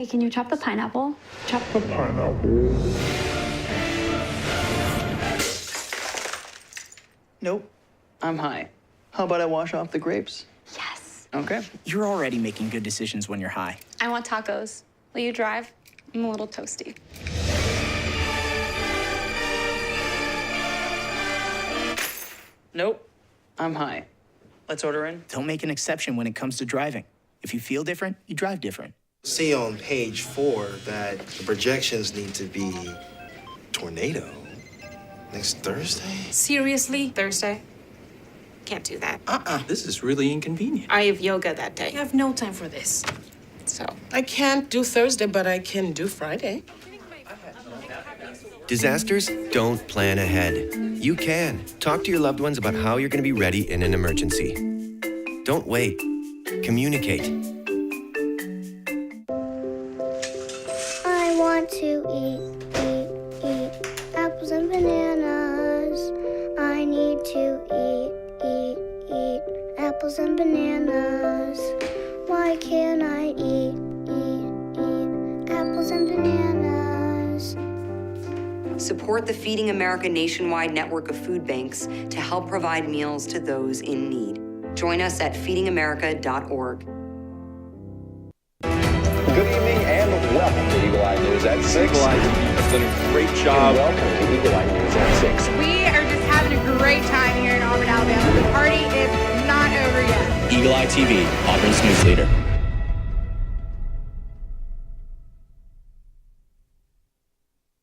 Hey, can you chop the pineapple? Chop the pineapple. Nope. I'm high. How about I wash off the grapes? Yes. Okay. You're already making good decisions when you're high. I want tacos. Will you drive? I'm a little toasty. Nope. I'm high. Let's order in. Don't make an exception when it comes to driving. If you feel different, you drive different. See on page 4 that the projections need to be tornado next Thursday. Seriously? Thursday? Can't do that. This is really inconvenient. I have yoga that day. I have no time for this. So, I can't do Thursday, but I can do Friday. Disasters don't plan ahead. You can. Talk to your loved ones about how you're going to be ready in an emergency. Don't wait. Communicate. I want to eat apples and bananas. I need to eat apples and bananas. Why can't I eat apples and bananas? Support the Feeding America nationwide network of food banks to help provide meals to those in need. Join us at feedingamerica.org. Good evening and welcome to Eagle Eye News at 6. Eagle Eye has done a great job. And welcome to Eagle Eye News at 6. We are just having a great time here in Auburn, Alabama. The party is not over yet. Eagle Eye TV, Auburn's news leader.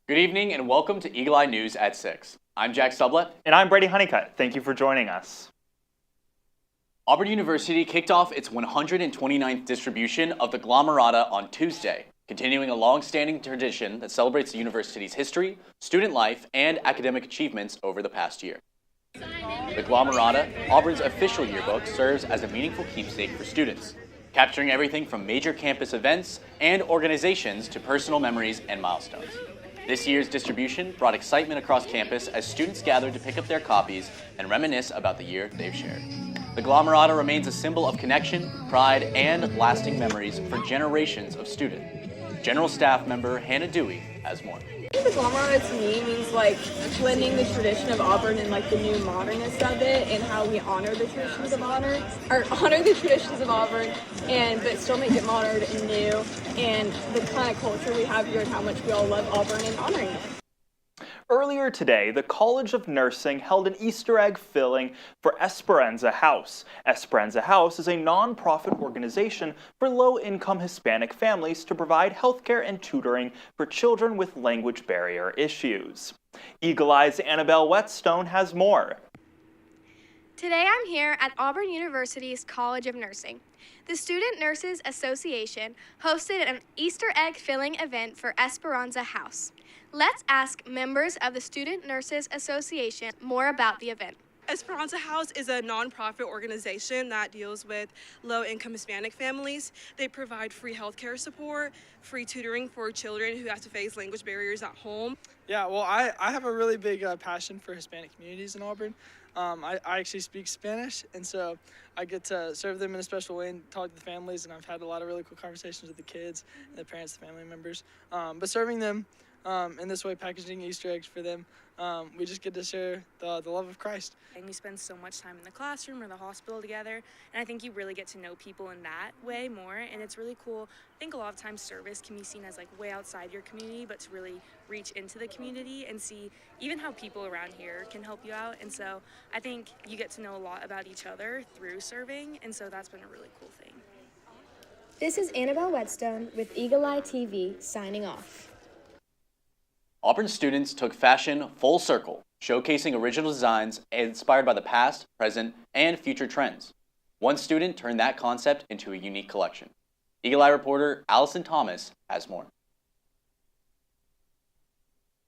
Good evening and welcome to Eagle Eye News at 6. I'm Jack Sublett. And I'm Brady Honeycutt. Thank you for joining us. Auburn University kicked off its 129th distribution of the Glomerata on Tuesday, continuing a long-standing tradition that celebrates the university's history, student life, and academic achievements over the past year. The Glomerata, Auburn's official yearbook, serves as a meaningful keepsake for students, capturing everything from major campus events and organizations to personal memories and milestones. This year's distribution brought excitement across campus as students gathered to pick up their copies and reminisce about the year they've shared. The Glomerata remains a symbol of connection, pride, and lasting memories for generations of students. General Staff Member Hannah Dewey has more. The Glomerata to me means like blending the tradition of Auburn and like the new modernist of it, and how we honor the traditions of Auburn, and but still make it modern and new, and the kind of culture we have here and how much we all love Auburn and honoring it. Earlier today, the College of Nursing held an Easter egg filling for Esperanza House. Esperanza House is a nonprofit organization for low-income Hispanic families to provide healthcare and tutoring for children with language barrier issues. Eagle Eye's Annabelle Whetstone has more. Today I'm here at Auburn University's College of Nursing. The Student Nurses Association hosted an Easter egg filling event for Esperanza House. Let's ask members of the Student Nurses Association more about the event. Esperanza House is a nonprofit organization that deals with low-income Hispanic families. They provide free healthcare support, free tutoring for children who have to face language barriers at home. Yeah, well, I have a really big passion for Hispanic communities in Auburn. I actually speak Spanish, and so I get to serve them in a special way and talk to the families, and I've had a lot of really cool conversations with the kids and the parents, the family members. But serving them in this way, packaging Easter eggs for them, we just get to share the love of Christ. And we spend so much time in the classroom or the hospital together, and I think you really get to know people in that way more, and it's really cool. I think a lot of times service can be seen as like way outside your community, but to really reach into the community and see even how people around here can help you out, and so I think you get to know a lot about each other through serving, and so that's been a really cool thing. This is Annabelle Whetstone with Eagle Eye TV signing off. Auburn students took fashion full circle, showcasing original designs inspired by the past, present, and future trends. One student turned that concept into a unique collection. Eagle Eye reporter Allison Thomas has more.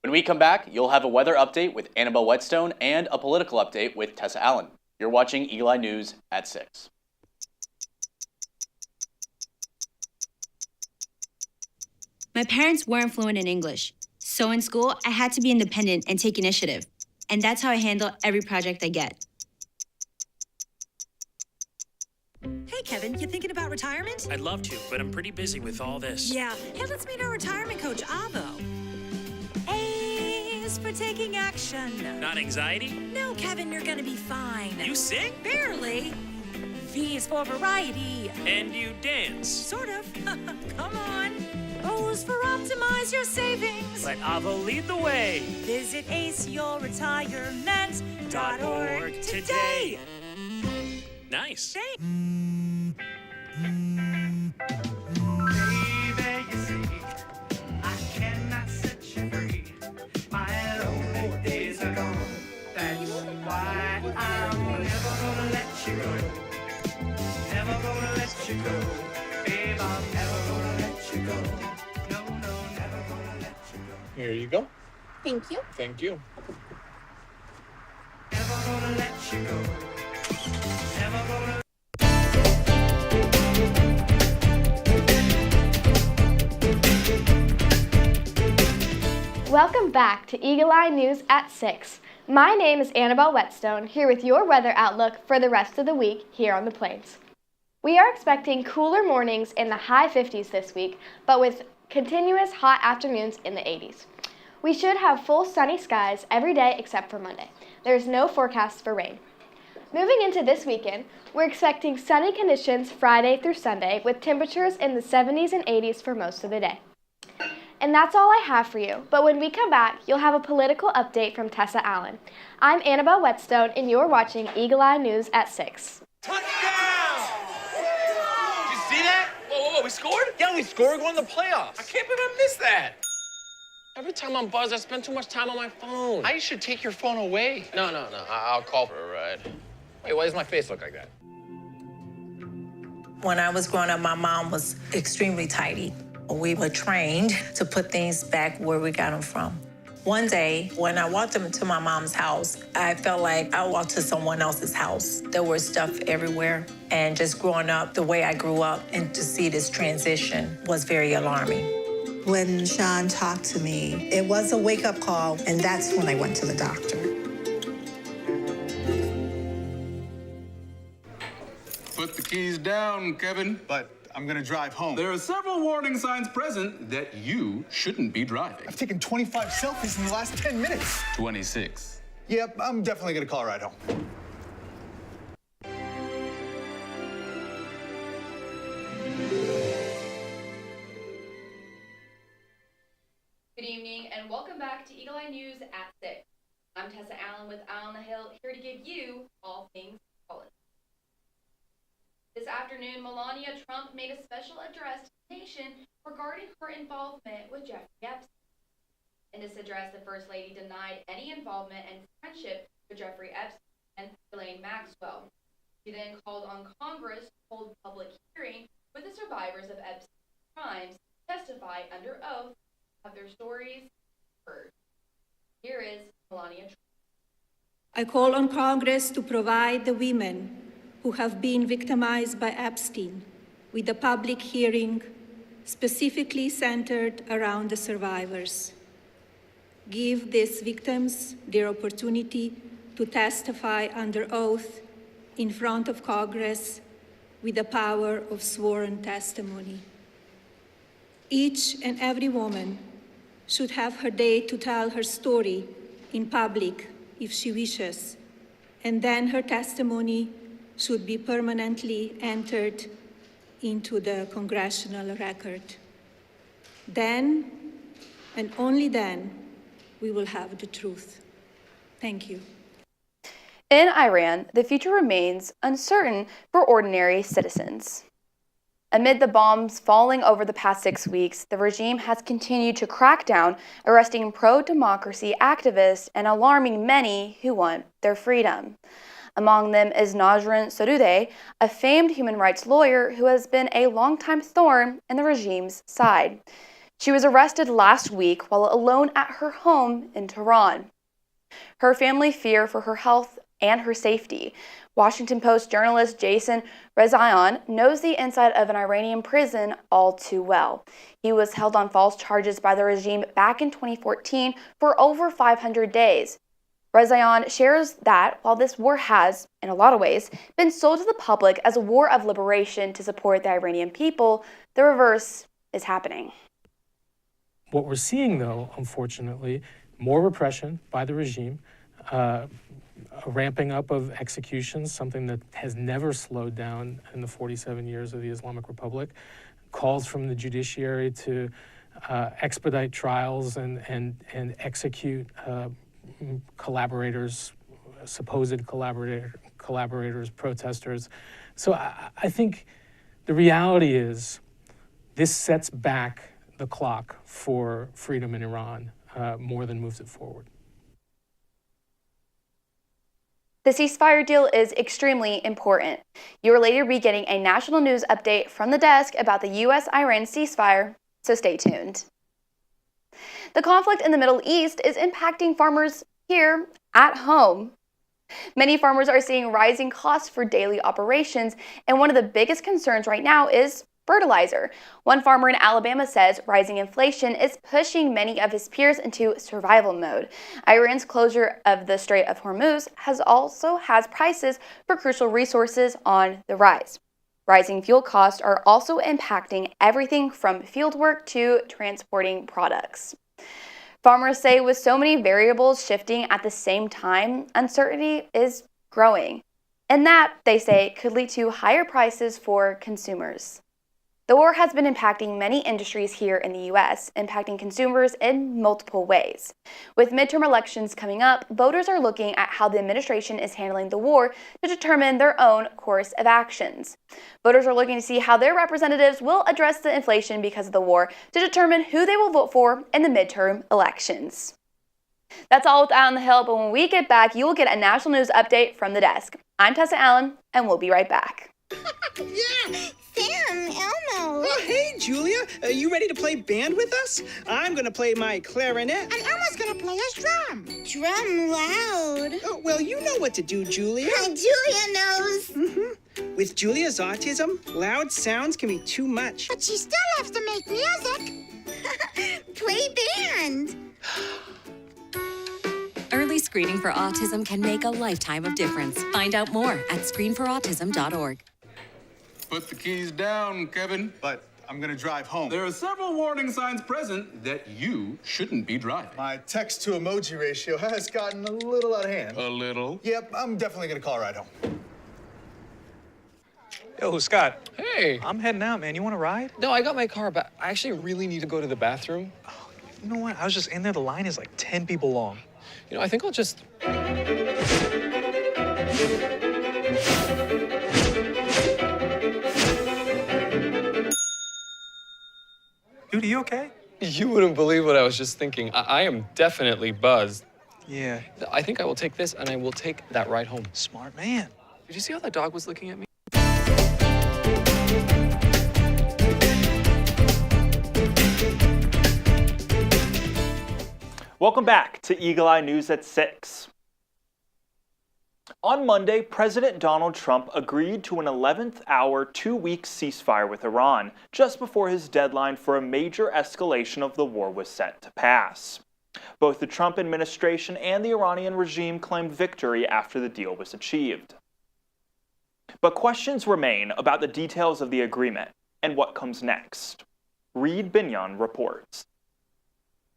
When we come back, you'll have a weather update with Annabelle Whetstone and a political update with Tessa Allen. You're watching Eagle Eye News at 6. My parents weren't fluent in English. So in school, I had to be independent and take initiative. And that's how I handle every project I get. Hey, Kevin, you thinking about retirement? I'd love to, but I'm pretty busy with all this. Yeah. Hey, let's meet our retirement coach, Avo. A is for taking action. Not anxiety? No, Kevin, you're gonna be fine. You sing? Barely. V is for variety. And you dance? Sort of. Come on. O is for optimize your savings. Let Avo lead the way. Visit aceyourretirement.org today. Nice. Here you go. Thank you. Thank you. Welcome back to Eagle Eye News at 6. My name is Annabelle Whetstone, here with your weather outlook for the rest of the week here on the Plains. We are expecting cooler mornings in the high 50s this week, but with continuous hot afternoons in the 80s. We should have full sunny skies every day except for Monday. There is no forecast for rain. Moving into this weekend, we're expecting sunny conditions Friday through Sunday with temperatures in the 70s and 80s for most of the day. And that's all I have for you, but when we come back, you'll have a political update from Tessa Allen. I'm Annabelle Whetstone, and you're watching Eagle Eye News at 6. Touchdown! Did you see that? Whoa, we scored? Yeah, we scored. We're going to the playoffs. I can't believe I missed that. Every time I'm buzzed, I spend too much time on my phone. I should take your phone away. No. I'll call for a ride. Wait, why does my face look like that? When I was growing up, my mom was extremely tidy. We were trained to put things back where we got them from. One day, when I walked into my mom's house, I felt like I walked to someone else's house. There was stuff everywhere. And just growing up the way I grew up and to see this transition was very alarming. When Sean talked to me, it was a wake-up call, and that's when I went to the doctor. Put the keys down, Kevin. But I'm gonna drive home. There are several warning signs present that you shouldn't be driving. I've taken 25 selfies in the last 10 minutes. 26. Yep, I'm definitely gonna call a ride home. Good evening and welcome back to Eagle Eye News at 6. I'm Tessa Allen with Eye on the Hill, here to give you all things college. This afternoon, Melania Trump made a special address to the nation regarding her involvement with Jeffrey Epstein. In this address, the First Lady denied any involvement and friendship with Jeffrey Epstein and Ghislaine Maxwell. She then called on Congress to hold public hearing with the survivors of Epstein's crimes to testify under oath of their stories heard. Here is Melania Trump. I call on Congress to provide the women who have been victimized by Epstein with a public hearing specifically centered around the survivors. Give these victims their opportunity to testify under oath in front of Congress with the power of sworn testimony. Each and every woman should have her day to tell her story in public if she wishes, and then her testimony should be permanently entered into the congressional record. Then, and only then, we will have the truth. Thank you. In Iran, the future remains uncertain for ordinary citizens. Amid the bombs falling over the past 6 weeks, the regime has continued to crack down, arresting pro-democracy activists and alarming many who want their freedom. Among them is Nasrin Sotoudeh, a famed human rights lawyer who has been a longtime thorn in the regime's side. She was arrested last week while alone at her home in Tehran. Her family fear for her health and her safety. Washington Post journalist Jason Rezaian knows the inside of an Iranian prison all too well. He was held on false charges by the regime back in 2014 for over 500 days. Razayan shares that while this war has, in a lot of ways, been sold to the public as a war of liberation to support the Iranian people, the reverse is happening. What we're seeing, though, unfortunately, more repression by the regime, a ramping up of executions, something that has never slowed down in the 47 years of the Islamic Republic, calls from the judiciary to expedite trials and execute collaborators, supposed collaborators, protesters. So I think the reality is this sets back the clock for freedom in Iran more than moves it forward. The ceasefire deal is extremely important. You will later be getting a national news update from the desk about the U.S.-Iran ceasefire, so stay tuned. The conflict in the Middle East is impacting farmers here at home. Many farmers are seeing rising costs for daily operations, and one of the biggest concerns right now is fertilizer. One farmer in Alabama says rising inflation is pushing many of his peers into survival mode. Iran's closure of the Strait of Hormuz has prices for crucial resources on the rise. Rising fuel costs are also impacting everything from fieldwork to transporting products. Farmers say with so many variables shifting at the same time, uncertainty is growing. And that, they say, could lead to higher prices for consumers. The war has been impacting many industries here in the U.S., impacting consumers in multiple ways. With midterm elections coming up, voters are looking at how the administration is handling the war to determine their own course of actions. Voters are looking to see how their representatives will address the inflation because of the war to determine who they will vote for in the midterm elections. That's all with Eye on the Hill, but when we get back, you will get a national news update from the desk. I'm Tessa Allen, and we'll be right back. Yeah! Sam, Elmo! Oh, hey, Julia! Are you ready to play band with us? I'm gonna play my clarinet. And Elmo's gonna play his drum. Drum loud. Oh, well, you know what to do, Julia. Julia knows. Mm-hmm. With Julia's autism, loud sounds can be too much. But she still loves to make music. Play band. Early screening for autism can make a lifetime of difference. Find out more at screenforautism.org. Put the keys down, Kevin. But I'm gonna drive home. There are several warning signs present that you shouldn't be driving. My text to emoji ratio has gotten a little out of hand. A little? Yep, I'm definitely gonna call a ride home. Yo, Scott. Hey. I'm heading out, man. You want to ride? No, I got my car back. I actually really need to go to the bathroom. Oh, you know what? I was just in there. The line is like 10 people long. You know, I think I'll just... Dude, are you okay? You wouldn't believe what I was just thinking. I am definitely buzzed. Yeah. I think I will take this, and I will take that ride home. Smart man. Did you see how that dog was looking at me? Welcome back to Eagle Eye News at 6. On Monday, President Donald Trump agreed to an 11th hour, 2-week ceasefire with Iran, just before his deadline for a major escalation of the war was set to pass. Both the Trump administration and the Iranian regime claimed victory after the deal was achieved. But questions remain about the details of the agreement and what comes next. Reed Binion reports.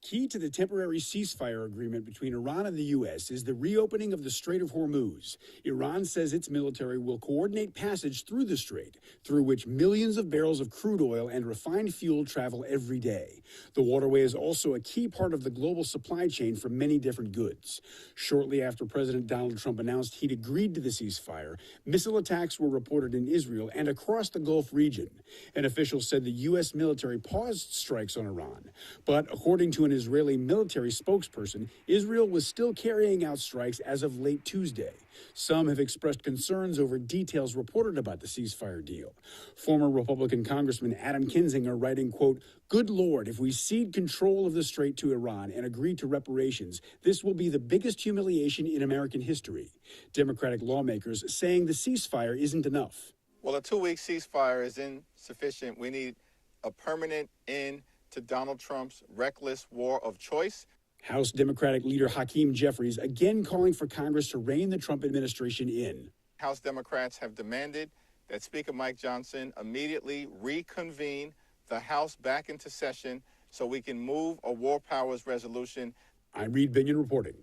Key to the temporary ceasefire agreement between Iran and the U.S. is the reopening of the Strait of Hormuz. Iran says its military will coordinate passage through the strait, through which millions of barrels of crude oil and refined fuel travel every day. The waterway is also a key part of the global supply chain for many different goods. Shortly after President Donald Trump announced he'd agreed to the ceasefire, missile attacks were reported in Israel and across the Gulf region. An official said the U.S. military paused strikes on Iran, but according to an Israeli military spokesperson, Israel was still carrying out strikes as of late Tuesday. Some have expressed concerns over details reported about the ceasefire deal. Former Republican Congressman Adam Kinzinger writing, quote, "Good Lord, if we cede control of the strait to Iran and agree to reparations, this will be the biggest humiliation in American history." Democratic lawmakers saying the ceasefire isn't enough. Well, a 2-week ceasefire is insufficient. We need a permanent end to Donald Trump's reckless war of choice. House Democratic leader Hakeem Jeffries again calling for Congress to rein the Trump administration in. House Democrats have demanded that Speaker Mike Johnson immediately reconvene the House back into session so we can move a war powers resolution. I'm Reed Binion reporting.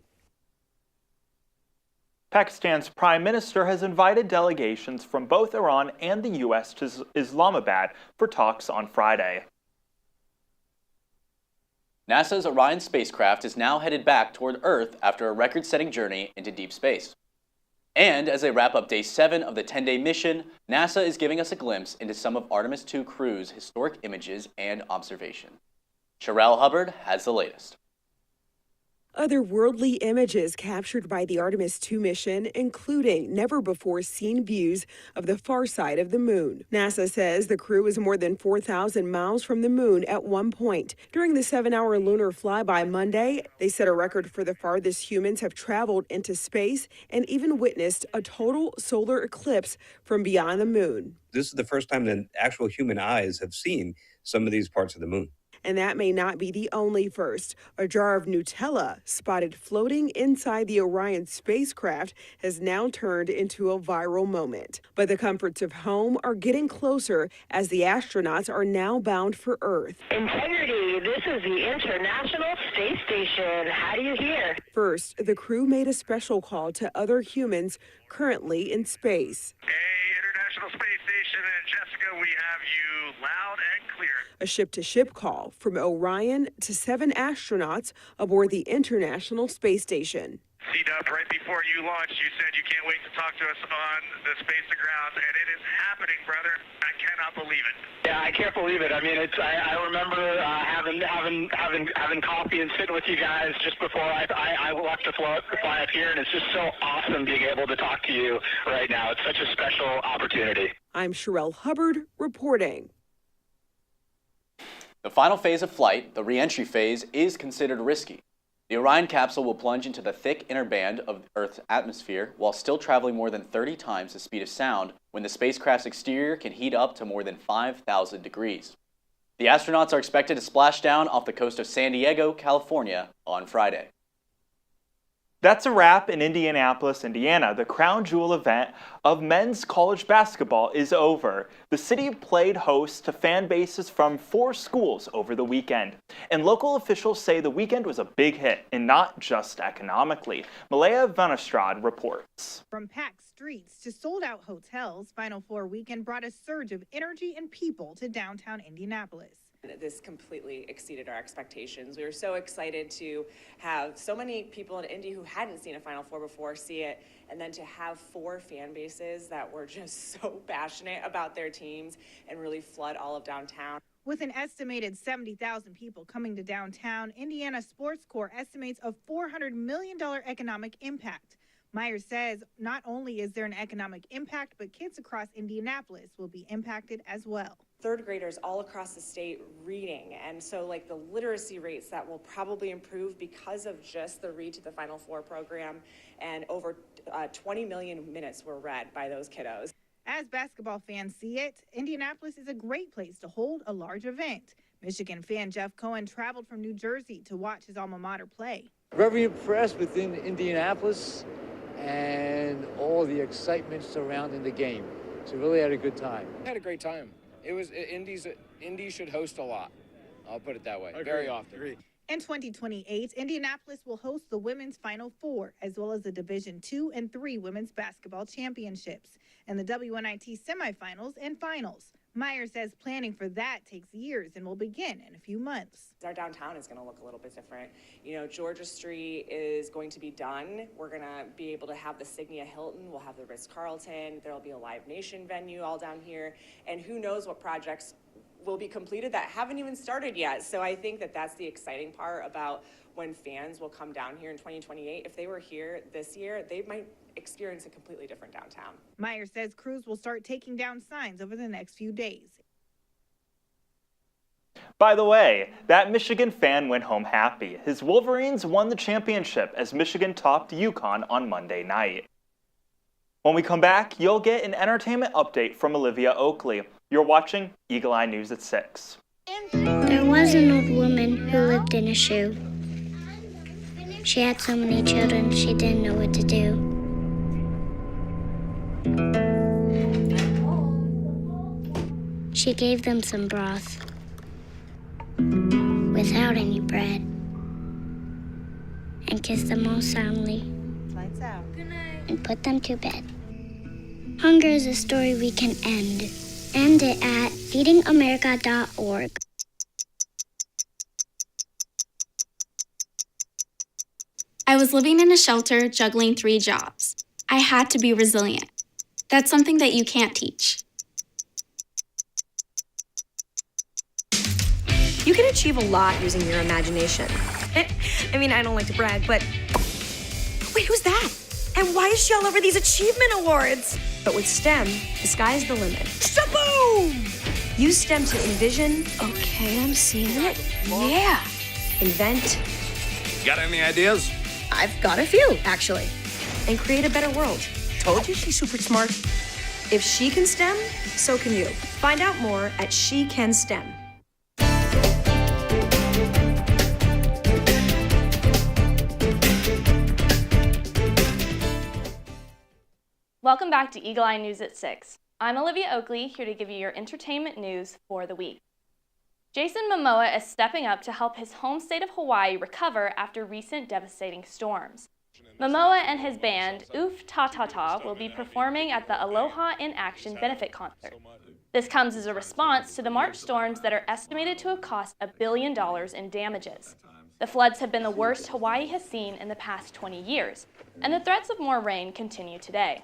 Pakistan's prime minister has invited delegations from both Iran and the U.S. to Islamabad for talks on Friday. NASA's Orion spacecraft is now headed back toward Earth after a record-setting journey into deep space. And as they wrap up day 7 of the 10-day mission, NASA is giving us a glimpse into some of Artemis II crew's historic images and observation. Sherelle Hubbard has the latest. Otherworldly images captured by the Artemis II mission, including never-before-seen views of the far side of the moon. NASA says the crew is more than 4,000 miles from the moon at one point. During the 7-hour lunar flyby Monday, they set a record for the farthest humans have traveled into space and even witnessed a total solar eclipse from beyond the moon. This is the first time that actual human eyes have seen some of these parts of the moon. And that may not be the only first. A jar of Nutella spotted floating inside the Orion spacecraft has now turned into a viral moment. But the comforts of home are getting closer as the astronauts are now bound for Earth. Integrity, this is the International Space Station. How do you hear? First, the crew made a special call to other humans currently in space. International Space Station and Jessica, we have you loud and clear. A ship-to-ship call from Orion to 7 astronauts aboard the International Space Station. C-Dub, right before you launched, you said you can't wait to talk to us on the space to ground, and it is happening, brother. I cannot believe it. Yeah, I can't believe it. I mean, I remember having coffee and sitting with you guys just before I left to fly up here, and it's just so awesome being able to talk to you right now. It's such a special opportunity. I'm Sherelle Hubbard reporting. The final phase of flight, the re-entry phase, is considered risky. The Orion capsule will plunge into the thick inner band of Earth's atmosphere while still traveling more than 30 times the speed of sound when the spacecraft's exterior can heat up to more than 5,000 degrees. The astronauts are expected to splash down off the coast of San Diego, California on Friday. That's a wrap in Indianapolis, Indiana. The crown jewel event of men's college basketball is over. The city played host to fan bases from 4 schools over the weekend. And local officials say the weekend was a big hit, and not just economically. Malaya Vanastrad reports. From packed streets to sold-out hotels, Final Four weekend brought a surge of energy and people to downtown Indianapolis. This completely exceeded our expectations. We were so excited to have so many people in Indy who hadn't seen a Final Four before see it, and then to have 4 fan bases that were just so passionate about their teams and really flood all of downtown. With an estimated 70,000 people coming to downtown, Indiana Sports Corps estimates a $400 million economic impact. Myers says not only is there an economic impact, but kids across Indianapolis will be impacted as well. Third graders all across the state reading, and so like the literacy rates that will probably improve because of just the Read to the Final Four program, and over 20 million minutes were read by those kiddos. As basketball fans see it, Indianapolis is a great place to hold a large event. Michigan fan Jeff Cohen traveled from New Jersey to watch his alma mater play. Very impressed with Indianapolis and all the excitement surrounding the game. So really had a good time. Had a great time. It was Indy should host a lot. I'll put it that way. Very often. Agreed. In 2028, Indianapolis will host the Women's Final Four, as well as the Division II and III Women's Basketball Championships, and the WNIT semifinals and finals. Myers says planning for that takes years and will begin in a few months. Our downtown is going to look a little bit different. You know, Georgia Street is going to be done. We're going to be able to have the Signia Hilton. We'll have the Ritz-Carlton. There'll be a Live Nation venue all down here. And who knows what projects will be completed that haven't even started yet. So I think that that's the exciting part about when fans will come down here in 2028. If they were here this year, they might experience a completely different downtown. Myers says crews will start taking down signs over the next few days. By the way, that Michigan fan went home happy. His Wolverines won the championship as Michigan topped UConn on Monday night. When we come back, you'll get an entertainment update from Olivia Oakley. You're watching Eagle Eye News at 6. There was an old woman who lived in a shoe. She had so many children, she didn't know what to do. She gave them some broth without any bread and kissed them all soundly Lights out. and put them to bed. Hunger is a story we can end. End it at feedingamerica.org. I was living in a shelter juggling 3 jobs. I had to be resilient. That's something that you can't teach. You can achieve a lot using your imagination. I mean, I don't like to brag, but... Wait, who's that? And why is she all over these achievement awards? But with STEM, the sky's the limit. Shaboom! Use STEM to envision. Okay, I'm seeing it. Yeah. Invent. Got any ideas? I've got a few, actually. And create a better world. Told you she's super smart. If she can STEM, so can you. Find out more at She Can STEM. Welcome back to Eagle Eye News at 6. I'm Olivia Oakley, here to give you your entertainment news for the week. Jason Momoa is stepping up to help his home state of Hawaii recover after recent devastating storms. Momoa and his band, Oof Ta Ta Ta, will be performing at the Aloha in Action benefit concert. This comes as a response to the March storms that are estimated to have cost $1 billion in damages. The floods have been the worst Hawaii has seen in the past 20 years, and the threats of more rain continue today.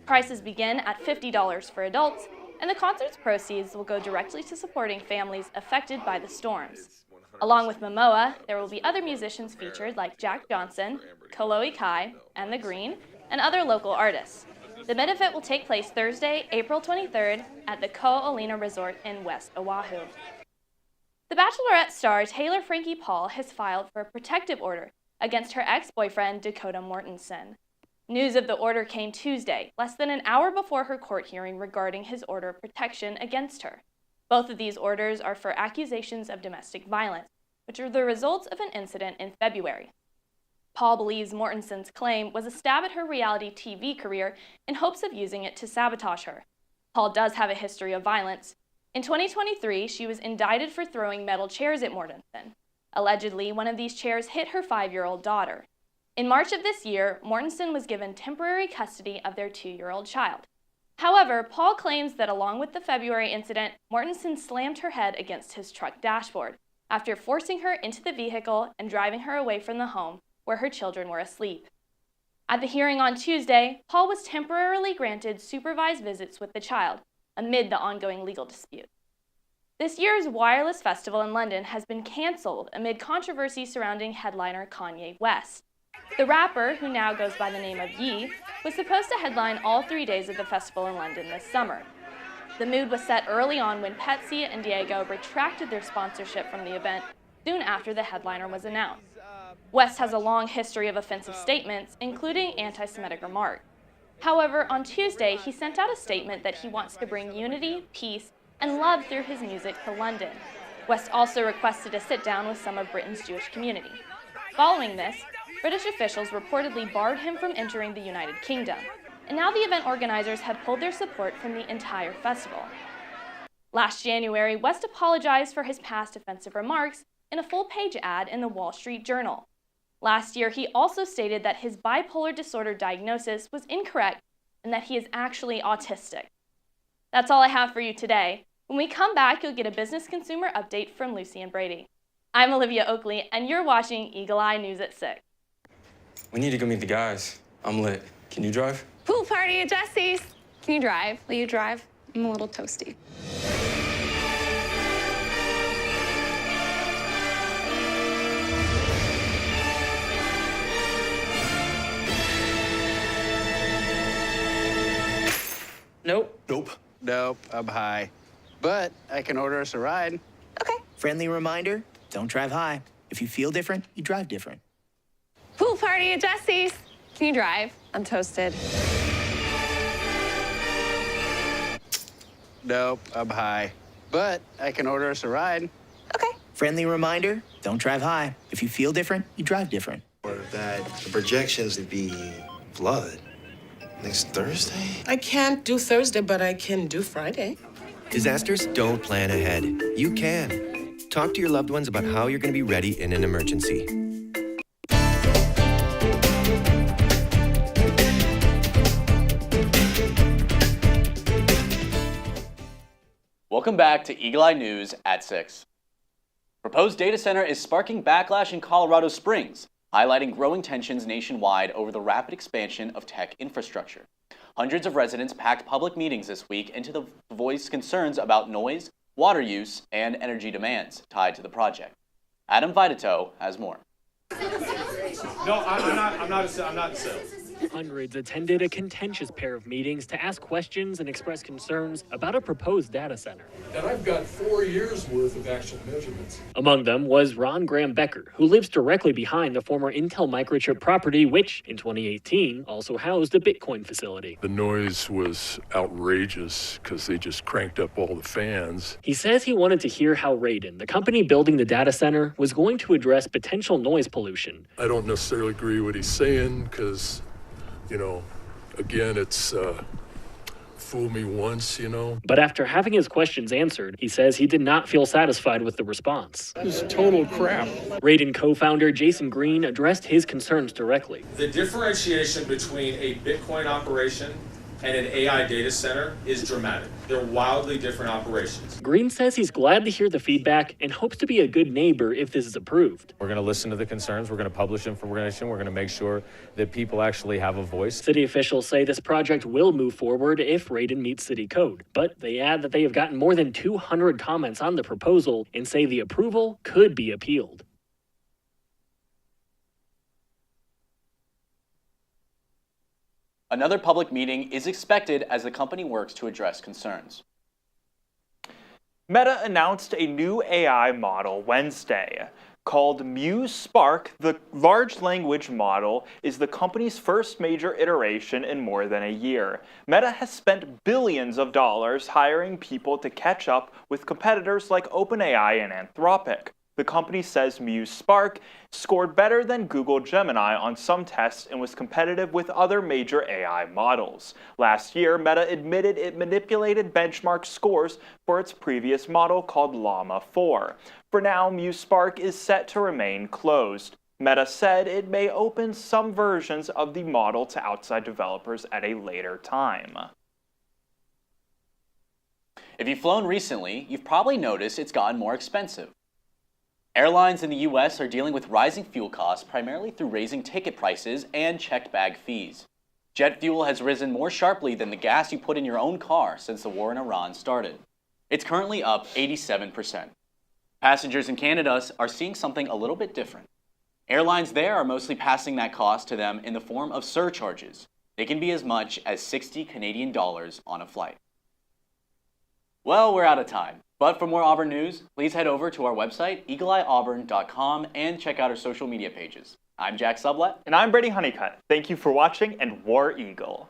Prices begin at $50 for adults, and the concert's proceeds will go directly to supporting families affected by the storms. Along with Momoa, there will be other musicians featured like Jack Johnson, Koloe Kai, and The Green, and other local artists. The benefit will take place Thursday, April 23rd at the Ko'olina Resort in West Oahu. The Bachelorette star Taylor Frankie Paul has filed for a protective order against her ex-boyfriend Dakota Mortensen. News of the order came Tuesday, less than an hour before her court hearing regarding his order of protection against her. Both of these orders are for accusations of domestic violence, which are the results of an incident in February. Paul believes Mortensen's claim was a stab at her reality TV career in hopes of using it to sabotage her. Paul does have a history of violence. In 2023, she was indicted for throwing metal chairs at Mortensen. Allegedly, one of these chairs hit her 5-year-old daughter. In March of this year, Mortensen was given temporary custody of their 2-year-old child. However, Paul claims that along with the February incident, Mortensen slammed her head against his truck dashboard after forcing her into the vehicle and driving her away from the home where her children were asleep. At the hearing on Tuesday, Paul was temporarily granted supervised visits with the child amid the ongoing legal dispute. This year's Wireless Festival in London has been canceled amid controversy surrounding headliner Kanye West. The rapper, who now goes by the name of Ye, was supposed to headline all 3 days of the festival in London this summer. The mood was set early on when Pepsi and Diageo retracted their sponsorship from the event soon after the headliner was announced. West has a long history of offensive statements, including anti-Semitic remarks. However, on Tuesday, he sent out a statement that he wants to bring unity, peace, and love through his music to London. West also requested a sit-down with some of Britain's Jewish community. Following this, British officials reportedly barred him from entering the United Kingdom, and now the event organizers have pulled their support from the entire festival. Last January, West apologized for his past offensive remarks in a full-page ad in the Wall Street Journal. Last year, he also stated that his bipolar disorder diagnosis was incorrect and that he is actually autistic. That's all I have for you today. When we come back, you'll get a business consumer update from Lucy and Brady. I'm Olivia Oakley, and you're watching Eagle Eye News at 6. We need to go meet the guys. I'm lit. Can you drive? Pool party at Jesse's. Can you drive? Will you drive? I'm a little toasty. Nope, I'm high. But I can order us a ride. Okay. Friendly reminder, don't drive high. If you feel different, you drive different. Pool party at Jesse's. Can you drive? I'm toasted. Nope, I'm high. But I can order us a ride. Friendly reminder, don't drive high. If you feel different, you drive different. that the projections would be flood next Thursday. I can't do Thursday, but I can do Friday. Disasters don't plan ahead. You can. Talk to your loved ones about how you're going to be ready in an emergency. Welcome back to Eagle Eye News at 6. Proposed data center is sparking backlash in Colorado Springs, highlighting growing tensions nationwide over the rapid expansion of tech infrastructure. Hundreds of residents packed public meetings this week to voice concerns about noise, water use, and energy demands tied to the project. Adam Vitito has more. No, I'm not in sales. Hundreds attended a contentious pair of meetings to ask questions and express concerns about a proposed data center. And I've got 4 years worth of actual measurements. Among them was Ron Graham Becker, who lives directly behind the former Intel Microchip property, which in 2018 also housed a Bitcoin facility. The noise was outrageous because they just cranked up all the fans. He says he wanted to hear how Radon, the company building the data center, was going to address potential noise pollution. I don't necessarily agree with what he's saying because, again, it's fool me once, But after having his questions answered, he says he did not feel satisfied with the response. This is total crap. Radon co-founder Jason Green addressed his concerns directly. The differentiation between a Bitcoin operation and an AI data center is dramatic. They're wildly different operations. Green says he's glad to hear the feedback and hopes to be a good neighbor if this is approved. We're going to listen to the concerns. We're going to publish information. We're going to make sure that people actually have a voice. City officials say this project will move forward if Radon meets city code, but they add that they have gotten more than 200 comments on the proposal and say the approval could be appealed. Another public meeting is expected as the company works to address concerns. Meta announced a new AI model Wednesday. Called Muse Spark, the large language model is the company's first major iteration in more than a year. Meta has spent billions of dollars hiring people to catch up with competitors like OpenAI and Anthropic. The company says Muse Spark scored better than Google Gemini on some tests and was competitive with other major AI models. Last year, Meta admitted it manipulated benchmark scores for its previous model called Llama 4. For now, Muse Spark is set to remain closed. Meta said it may open some versions of the model to outside developers at a later time. If you've flown recently, you've probably noticed it's gotten more expensive. Airlines in the U.S. are dealing with rising fuel costs primarily through raising ticket prices and checked bag fees. Jet fuel has risen more sharply than the gas you put in your own car since the war in Iran started. It's currently up 87%. Passengers in Canada are seeing something a little bit different. Airlines there are mostly passing that cost to them in the form of surcharges. They can be as much as 60 Canadian dollars on a flight. Well, we're out of time. But for more Auburn news, please head over to our website, eagleeyeauburn.com, and check out our social media pages. I'm Jack Sublett. And I'm Brady Honeycutt. Thank you for watching, and War Eagle.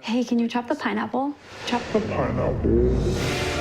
Hey, can you chop the pineapple? Chop the pineapple.